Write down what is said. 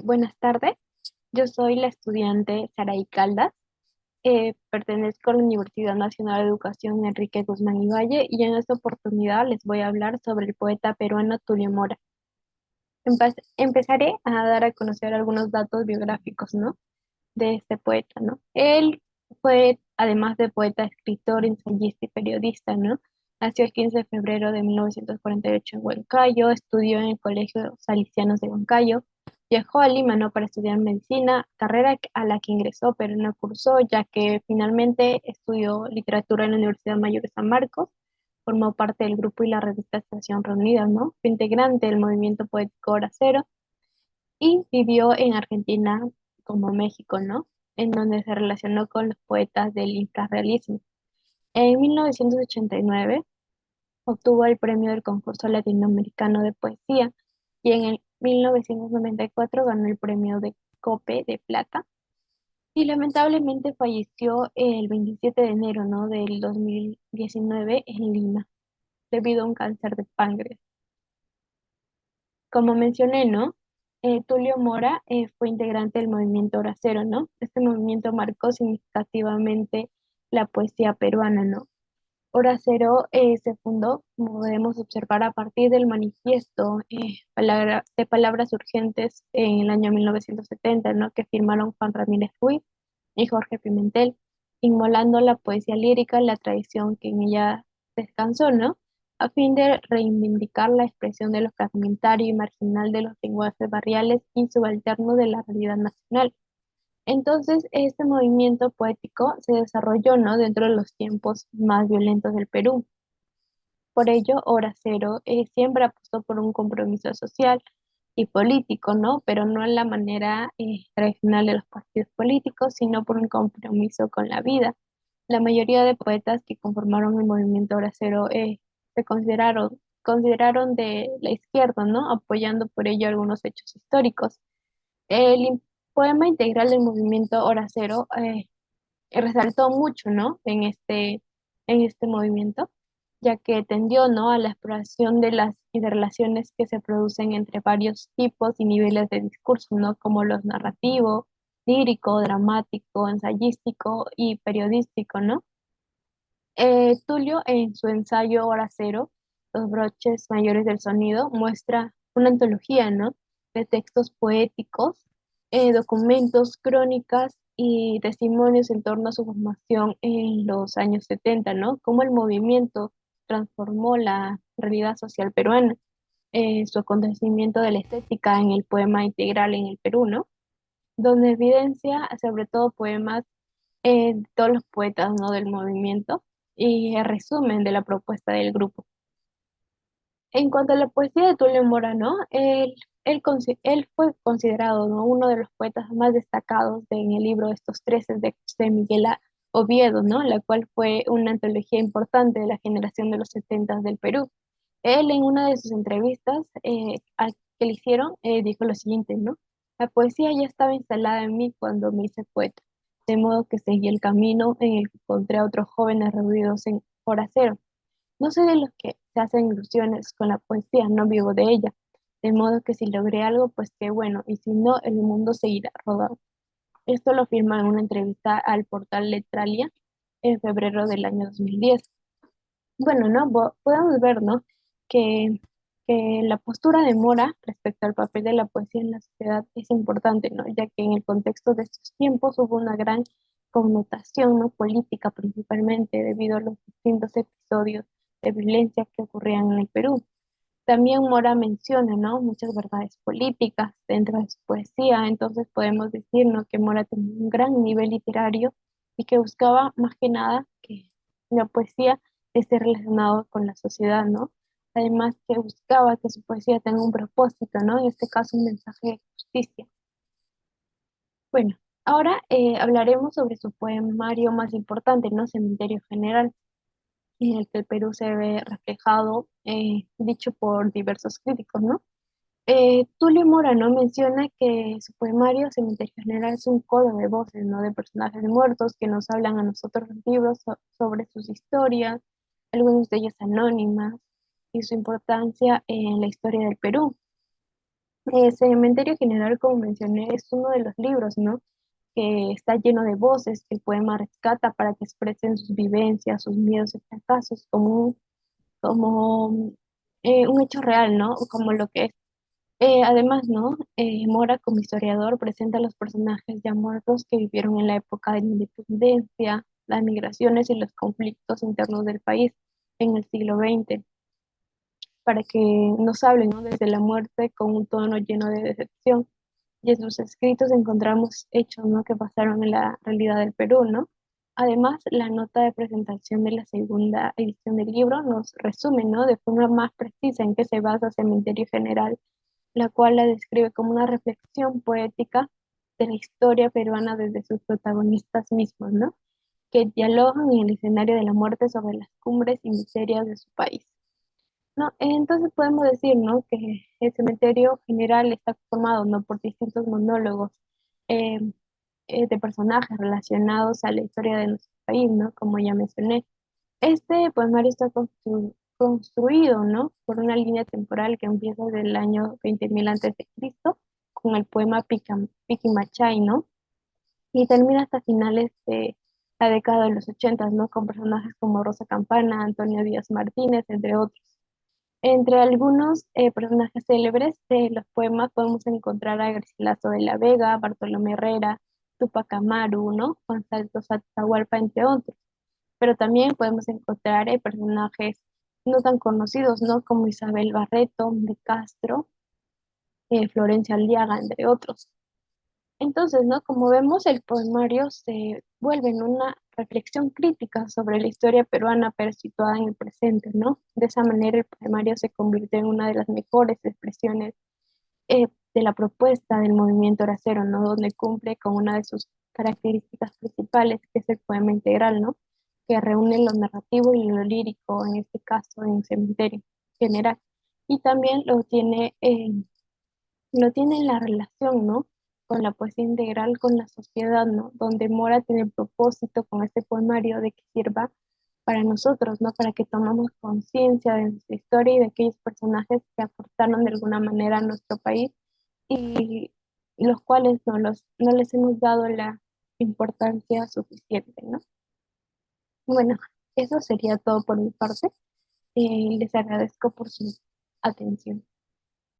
Buenas tardes, yo soy la estudiante Saray Caldas, pertenezco a la Universidad Nacional de Educación Enrique Guzmán y Valle y en esta oportunidad les voy a hablar sobre el poeta peruano Tulio Mora. Empezaré a dar a conocer algunos datos biográficos, ¿no? De este poeta, ¿no? Él fue, además de poeta, escritor, ensayista y periodista, ¿no? Nació el 15 de febrero de 1948 en Huancayo, estudió en el Colegio Salesianos de Huancayo, viajó a Lima, ¿no? Para estudiar medicina, carrera a la que ingresó, pero no cursó, ya que finalmente estudió literatura en la Universidad Mayor de San Marcos, formó parte del grupo y la revista Estación Reunida, ¿no? Fue integrante del movimiento poético Hora Cero y vivió en Argentina como México, ¿no? En donde se relacionó con los poetas del infrarrealismo. En 1989 obtuvo el premio del concurso latinoamericano de poesía y en el 1994 ganó el premio de Cope de Plata y lamentablemente falleció el 27 de enero, ¿no? del 2019 en Lima debido a un cáncer de páncreas. Como mencioné, ¿no? Tulio Mora fue integrante del movimiento Hora Cero, ¿no? Este movimiento marcó significativamente la poesía peruana, ¿no? Hora Cero se fundó, como podemos observar, a partir del manifiesto de palabras urgentes en el año 1970, ¿no? Que firmaron Juan Ramírez Ruiz y Jorge Pimentel, inmolando la poesía lírica en la tradición que en ella descansó, ¿no? A fin de reivindicar la expresión de lo fragmentario y marginal de los lenguajes barriales y subalternos de la realidad nacional. Entonces, este movimiento poético se desarrolló, ¿no? dentro de los tiempos más violentos del Perú. Por ello, Hora Cero siempre apostó por un compromiso social y político, ¿no? Pero no en la manera tradicional de los partidos políticos, sino por un compromiso con la vida. La mayoría de poetas que conformaron el movimiento Hora Cero se consideraron de la izquierda, ¿no? Apoyando por ello algunos hechos históricos. El poema integral del movimiento Hora Cero resaltó mucho, ¿no? En este movimiento, ya que tendió, ¿no? a la exploración de las interrelaciones que se producen entre varios tipos y niveles de discurso, ¿no? Como los narrativo, lírico, dramático, ensayístico y periodístico, ¿no? Tulio, en su ensayo Hora Cero, Los broches mayores del sonido, muestra una antología, ¿no? de textos poéticos, documentos, crónicas y testimonios en torno a su formación en los años 70, ¿no? Cómo el movimiento transformó la realidad social peruana, su acontecimiento de la estética en el poema integral en el Perú, ¿no? Donde evidencia sobre todo poemas de todos los poetas, ¿no? del movimiento y el resumen de la propuesta del grupo. En cuanto a la poesía de Tulio Mora, ¿no? Él fue considerado, ¿no? uno de los poetas más destacados en el libro Estos Trece de José Miguel Oviedo, ¿no? la cual fue una antología importante de la generación de los 70 del Perú. Él en una de sus entrevistas que le hicieron dijo lo siguiente, ¿no? La poesía ya estaba instalada en mí cuando me hice poeta, de modo que seguí el camino en el que encontré a otros jóvenes reunidos en hora cero. No soy de los que se hacen ilusiones con la poesía, no vivo de ella, de modo que si logré algo, pues qué bueno, y si no, el mundo seguirá rodando. Esto lo firma en una entrevista al portal Letralia en febrero del año 2010. Bueno, ¿no? Podemos ver, ¿no? Que, que la postura de Mora respecto al papel de la poesía en la sociedad es importante, ¿no? Ya que en el contexto de estos tiempos hubo una gran connotación, ¿no? política principalmente debido a los distintos episodios de violencia que ocurrían en el Perú. También Mora menciona, ¿no? muchas verdades políticas dentro de su poesía, entonces podemos decir, ¿no? que Mora tenía un gran nivel literario y que buscaba más que nada que la poesía esté relacionada con la sociedad, ¿no? Además que buscaba que su poesía tenga un propósito, ¿no? En este caso un mensaje de justicia. Bueno, ahora hablaremos sobre su poemario más importante, ¿no? Cementerio General, en el que el Perú se ve reflejado, dicho por diversos críticos, ¿no? Tulio Morano menciona que su poemario Cementerio General es un coro de voces, ¿no? de personajes muertos que nos hablan a nosotros los libros sobre sus historias, algunos de ellos anónimas, y su importancia en la historia del Perú. Cementerio General, como mencioné, es uno de los libros, ¿no? Que está lleno de voces que el poema rescata para que expresen sus vivencias, sus miedos y fracasos como un hecho real, ¿no? Como lo que es. Además, ¿no? Mora, como historiador, presenta a los personajes ya muertos que vivieron en la época de la independencia, las migraciones y los conflictos internos del país en el siglo XX, para que nos hablen, ¿no? Desde la muerte con un tono lleno de decepción. Y en sus escritos encontramos hechos, ¿no? Que pasaron en la realidad del Perú, ¿no? Además, la nota de presentación de la segunda edición del libro nos resume, ¿no? De forma más precisa en qué se basa Cementerio General, la cual la describe como una reflexión poética de la historia peruana desde sus protagonistas mismos, ¿no? Que dialogan en el escenario de la muerte sobre las cumbres y miserias de su país. No, entonces podemos decir, ¿no? Que el cementerio general está formado, ¿no? Por distintos monólogos eh, de personajes relacionados a la historia de nuestro país, ¿no? Como ya mencioné. Este poemario está construido, ¿no? Por una línea temporal que empieza desde el año 20.000 antes de Cristo, con el poema Piquimachay, ¿no? Y termina hasta finales de la década de los 80, ¿no? Con personajes como Rosa Campana, Antonio Díaz Martínez, entre otros. Entre algunos personajes célebres de los poemas podemos encontrar a Garcilaso de la Vega, Bartolomé Herrera, Tupac Amaru, ¿no? Juan Saltos Atahualpa, entre otros. Pero también podemos encontrar personajes no tan conocidos, ¿no? Como Isabel Barreto de Castro, Florencia Aliaga, entre otros. Entonces, ¿no? Como vemos, el poemario se vuelve en una reflexión crítica sobre la historia peruana, pero situada en el presente, ¿no? De esa manera, el poemario se convirtió en una de las mejores expresiones de la propuesta del movimiento horacero, ¿no? Donde cumple con una de sus características principales, que es el poema integral, ¿no? Que reúne lo narrativo y lo lírico, en este caso en Cementerio General. Y también lo tiene en la relación, ¿no? Con la poesía integral, con la sociedad, ¿no? Donde Mora tiene el propósito con este poemario de que sirva para nosotros, ¿no? Para que tomamos conciencia de nuestra historia y de aquellos personajes que aportaron de alguna manera a nuestro país y los cuales no les hemos dado la importancia suficiente, ¿no? Bueno, eso sería todo por mi parte. Les agradezco por su atención.